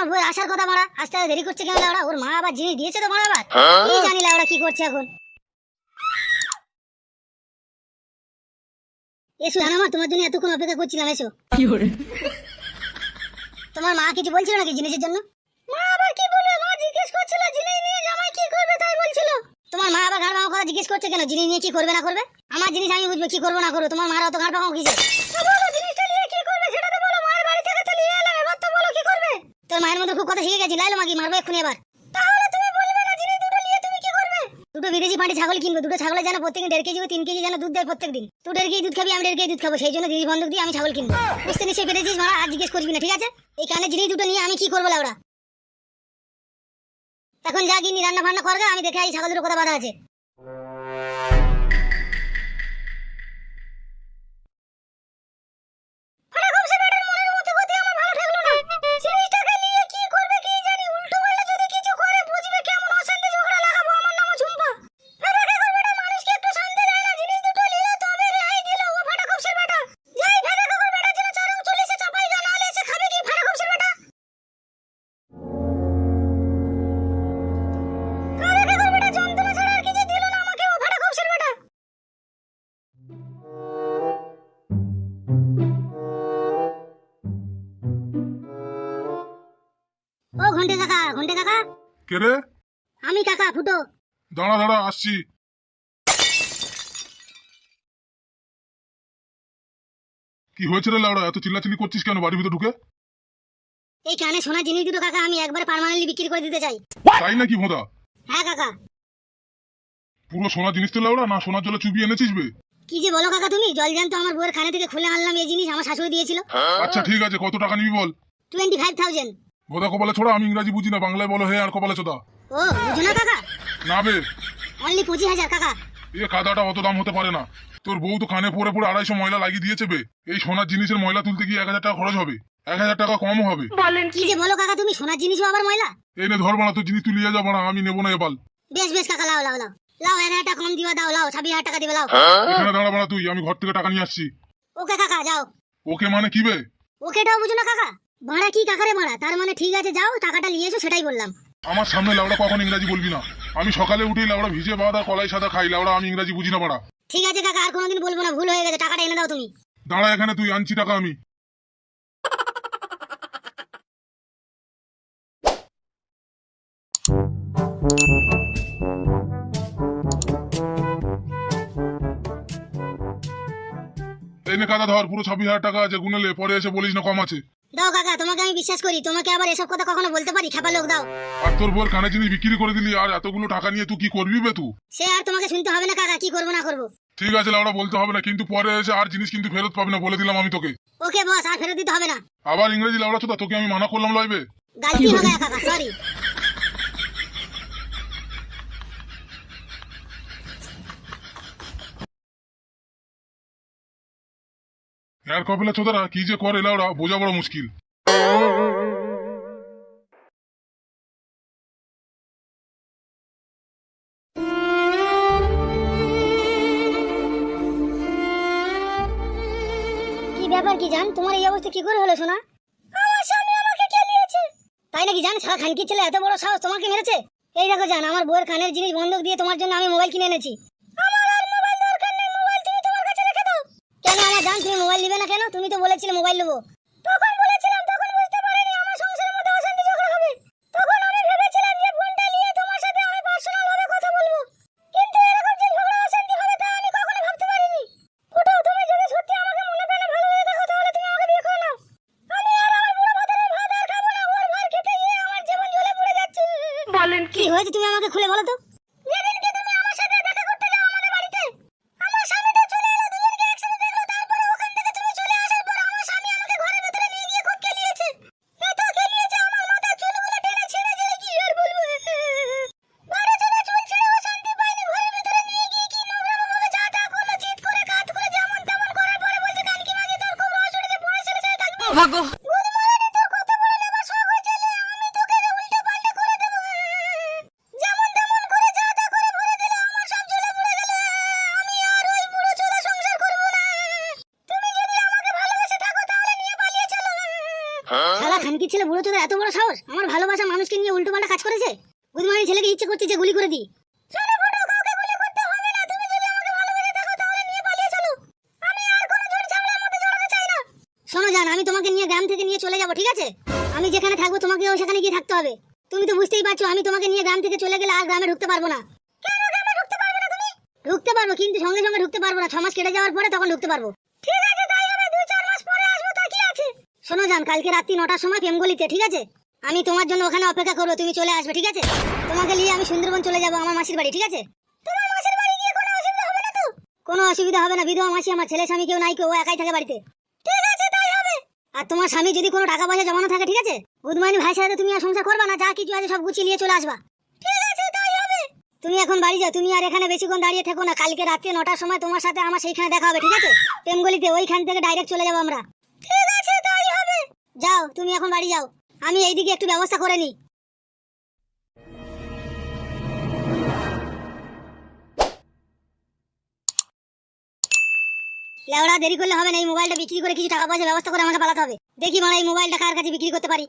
আমার বউয়ের আসার কথা মারা, আসতে দেরি করছে কেন লাউড়া? ওর মা আবার জিনিস দিয়েছে তো মারা আবার, কি জানি লাউড়া কি করছে এখন। এসো আমার, তোমার জন্য এতক্ষণ অপেক্ষা করছিলাম, এসো। তোমার মা কিছু বলছিল নাকি জিনিসের জন্য? মা আবার কি বলবে? মা জিজ্ঞেস করছিল জিনিস নিয়ে জামাই কি করবে তাই বলছিল। তোমার মা আবার ঘাড় ভাঙা কথা জিজ্ঞেস করছে কেন? জিনিস নিয়ে কি করবে না করবে? আমার জিনিস আমি বুঝবো কি করবো না করবো, তোমার মারা অত ঘাড় ভাঙা কিসে? বলো জিনিসটা নিয়ে কি করবে সেটা তো বলো। মায়ের বাড়ি থেকে তো নিয়ে এলাম, এবার তো বলো কি করবে। তোর মায়ের মধ্যে খুব কথা শিখে গেছি, লাইলো মাগি মারবো এক্ষুনি এবার। তাহলে তুমি বলবে না জিনিস দুটো নিয়ে তুমি কি করবে? দুটো বিদেশি পাটি ছাগল কিনবো, দুটো ছাগলের যেন প্রত্যেকদিন 1.5 কেজি 3 কেজি যেন দুধ দেয় প্রত্যেকদিন। তুই 1.5 কেজি দুধ খাবি, আমি 1.5 কেজি দুধ খাবো, সেই জন্য জিনিস বন্ধক দিয়ে আমি ছাগল কিনবো। বুঝতে নিশ্চয়ই পেরেছিস মারা, আর জিজ্ঞেস করবি না, ঠিক আছে? এই কানে জিনিস দুটো নিয়ে আমি কি করবো লাউড়া? এখন যা গিয়ে রান্না ফান্না করবে, আমি দেখে এই ছাগল দুটো কথা বাধা আছে। ও ঘন্টে কাকা, ঘন্টে কাকা। কে রে? আমি কাকা, ফুটো। দাঁড়া দাঁড়া, আসছি। কি হয়েছে রে লাউড়া, এত চিল্লাচিল্লি করছিস কেন বাড়ির ভিতর ঢুকে? এই কানে সোনা জিনিস দুটো কাকা আমি একবারে পার্মানেন্টলি বিক্রি করে দিতে চাই। তাই নাকি ভোদা? হ্যাঁ কাকা। পুরো সোনা জিনিস তো লাউড়া, না সোনার জলে চুবিয়ে এনেছিস বে? কি যে বলো কাকা তুমি, জল জান তো আমার বউয়ের কানে থেকে খুলে আনলাম, এই জিনিস আমার শাশুড়ি দিয়েছিল। আচ্ছা ঠিক আছে, কত টাকা নিবি বল? 25,000। ভোদা কপালে ছোড়া, আমি ইংরাজি বুঝি না, বাংলায় বলো হে আর কপালে চোদা। ও বুঝো না কাকা? না বে, অনলি 25,000 কাকা। এ কাদাটা অত দাম হতে পারে না। তোর বউ তো কানে পরে পরে 250 ময়লা লাগিয়ে দিয়েছে বে। এই সোনার জিনিসের ময়লা তুলতে গিয়ে 1000 টাকা খরচ হবে, 1000 টাকা কমও হবে। কি যে বলো কাকা তুমি, সোনার জিনিসও আবার ময়লা? এই নে ধর বানা, তোর জিনিস তুই নিয়ে যাবো না, আমি নেবো না এবার। বেশ বেশ কাকা, লাও লাও লাও লাও, 1000 টাকা কম দিবা, দাও লাও, 26,000 টাকা দিবে লাও। এখানে দাঁড়া বানা তুই, আমি ঘর থেকে টাকা নিয়ে আসছি। ওকে কাকা যাও। ওকে মানে কি বে? ওকেটাও বুঝো না কাকা? ভাড়া কি কাকারে ভাড়া, তার মানে ঠিক আছে যাও, টাকাটা নিয়ে এসো, সেটাই বললাম। আমার সামনে লাউড়া কখন ইংরাজি বলবি না। আমি সকালে উঠেই লাউড়া ভিজে ভাত আর কলাই সাদা খাই লাউড়া, আমি ইংরাজি বুঝি না বাড়া। ঠিক আছে কাকা, আর কোনোদিন বলবো না, ভুল হয়ে গেছে, টাকাটা এনে দাও তুমি। দাঁড়া এখানে তুই, আনছি টাকা আমি। এই নে কাদা ধর, পুরো 26,000 টাকা আছে, গুনেলে পরে এসে বলিস না কম আছে। দাও কাকা, তোমাকে আমি বিশ্বাস করি, তোমাকে আবার এসব কথা কখনো বলতে পারি? খেপা লোক, দাও। আর তোর বল কানে জিনিস বিক্রি করে দিলি, আর এতগুলো টাকা নিয়ে তুই কি করবি বে তুই? সে আর তোমাকে শুনতে হবে না কাকা, কি করবো না করবো। ঠিক আছে লাউড়া, বলতে হবে না, কিন্তু পরে এসে আর জিনিস কিন্তু ফেরত পাবি না, বলে দিলাম আমি তোকে। ওকে বস, আর ফেরত দিতে হবে না। আবার ইংরেজি লাউড়া চোদা, তোকে আমি মানা করলাম লইবে। গালতি হয়ে গেছে কাকা, সরি। আর কপিলা চোদারা কি যে করে লাউড়া, বোঝা বড় মুশকিল। কি ব্যাপার কি জান, তোমার এই অবস্থা কি করে হলো শোনা? আমার স্বামী আমাকে কেলিয়েছে। তাই নাকি জান? সারা খানকি ছেলে এত বড় সাহস, তোমাকে মেরেছে? এই দেখো জান, আমার বউয়ের কানের জিনিস বন্ধক দিয়ে তোমার জন্য আমি মোবাইল কিনে এনেছি। আমার আর মোবাইল দরকার নেই, মোবাইল তুমি তোমার কাছে রেখে দাও। কেন আমার জান, তুমি মোবাইল নিবে না কেন? তুমি তো বলেছিলে মোবাইল নেবো। তখন বলেছিলাম, তখন বুঝতে পারিনি আমার সংসারের মধ্যে অশান্তি ঝগড়া হবে। তখন আমি ভেবেছিলাম যে ফোনটা নিয়ে তোমার সাথে আমি পার্সোনাল ভাবে কথা বলবো, কিন্তু এরকম যে ঝগড়া অশান্তি হবে তা আমি কখনো ভাবতে পারিনি। ফুটো, তুমি যদি সত্যি আমাকে মনে প্রাণে ভালোবেসে থাকো তাহলে তুমি আমাকে বিয়ে করে নাও। আমি আর আমার বুড়ো ভাতারের ভাত আর খাবো না, ওর ভাত খেতে গিয়ে আমার জীবন জ্বলে পড়ে যাচ্ছে। বলেন কি হয়েছে, তুমি আমাকে খুলে বলো তো। যেদিনকে তুমি আমার সাথে দেখা করতে যাও আমাদের বাড়িতে, আমার স্বামী তো চলে এলো, দুজনকে একসাথে দেখলো, তারপরে ওখান থেকে তুমি চলে আসার পর আমার স্বামী আমাকে ঘরের ভিতরে নিয়ে গিয়ে খুব কেলিয়েছে। এত কেলিয়েছে আমার মাথার চুলগুলো টেনে ছিঁড়ে ছিঁড়ে, কি আর বলবো। বারো চোদা চুল ছিঁড়ে ও শান্তি পায়নি, ঘরের ভিতরে নিয়ে গিয়ে কি নোংরামো ভাবে যা তা করলো, চিৎ করে কাত করে যেমন তেমন করার পরে বলছে কানকি মাঝে তোর খুব রস উঠেছে, পরে ছেলে সাথে থাকবি। ভাগো গুদমারানি, তোর কত বড় লেবার শখ হয়েছে লে, আমি তোকে উল্টো পাল্টা করে দেবো। যেমন তেমন করে যা তা করে ভরে দিলে আমার সব জ্বলে পুড়ে গেল। আমি আর ওই বুড়ো চোদা সংসার করবো না। তুমি যদি আমাকে ভালোবেসে থাকো তাহলে নিয়ে পালিয়ে চলো। শালা খানকির ছেলে বুড়ো চোদের এত বড় সাহস আমার ভালোবাসা মানুষকে নিয়ে উল্টো পাল্টা কাজ করেছে। বুধমানি ছেলেকে ইচ্ছে করছে যে গুলি করে দিই। শোনো ফুটো, কাউকে গুলি করতে হবে না। তুমি যদি আমাকে ভালোবেসে থাকো তাহলে নিয়ে পালিয়ে চলো। আমি আর কোনো ঝড় ঝামেলার মধ্যে জড়াতে চাই না। শোনো জান, আমি তোমাকে নিয়ে গ্রাম থেকে নিয়ে চলে যাব, ঠিক আছে? আমি যেখানে থাকবো তোমাকেও সেখানে গিয়ে থাকতে হবে। তুমি তো বুঝতেই পারছো আমি তোমাকে নিয়ে গ্রাম থেকে চলে গেলে আর গ্রামে ঢুকতে পারবো না। কেন গ্রামে ঢুকতে পারবে না তুমি? ঢুকতে পারবো, কিন্তু সঙ্গে সঙ্গে ঢুকতে পারবো না। 6 মাস কেটে যাওয়ার পরে তখন ঢুকতে পারবো। ঠিক আছে, তাই হবে। 2-4 মাস পরে আসবো, তা কি আছে? শোনো জান, কালকে রাত্রি 9টার সময় প্রেমগলিতে, ঠিক আছে? আমি তোমার জন্য ওখানে অপেক্ষা করবো, তুমি চলে আসবে, ঠিক আছে? তোমাকে নিয়ে আমি সুন্দরবন চলে যাবো, আমার মাসির বাড়ি, ঠিক আছে? তোমার মাসির বাড়ি গিয়ে কোনো অসুবিধা হবে না তো? কোনো অসুবিধা হবে না, বিধবা মাসি আমার, ছেলে স্বামী কেউ নাই, কেউ, ও একাই থাকে বাড়িতে। ঠিক আছে, তাই হবে। আর তোমার স্বামী যদি কোনো টাকা পয়সা জমানো থাকে, ঠিক আছে, বুধমানি ভাইয়ের সাথে তুমি আর সংসার করবা না, যা কিছু আছে সব গুছিয়ে নিয়ে চলে আসবা। ঠিক আছে, তাই হবে। তুমি এখন বাড়ি যাও, তুমি আর এখানে বেশিক্ষণ দাঁড়িয়ে থেকো না। কালকে রাত্রে 9টার সময় তোমার সাথে আমার সেইখানে দেখা হবে, ঠিক আছে? প্রেমগলিতে, ওইখান থেকে ডাইরেক্ট চলে যাবো আমরা। ঠিক আছে, তাই হবে। যাও, তুমি এখন বাড়ি যাও, আমি এইদিকে একটু ব্যবস্থা করে নিই। লেওড়া, দেরি করলে হবে না। এই মোবাইলটা বিক্রি করে কিছু টাকা পয়সা ব্যবস্থা করে আমাকে পালাতে হবে। দেখি মারা এই মোবাইলটা কার কাছে বিক্রি করতে পারি।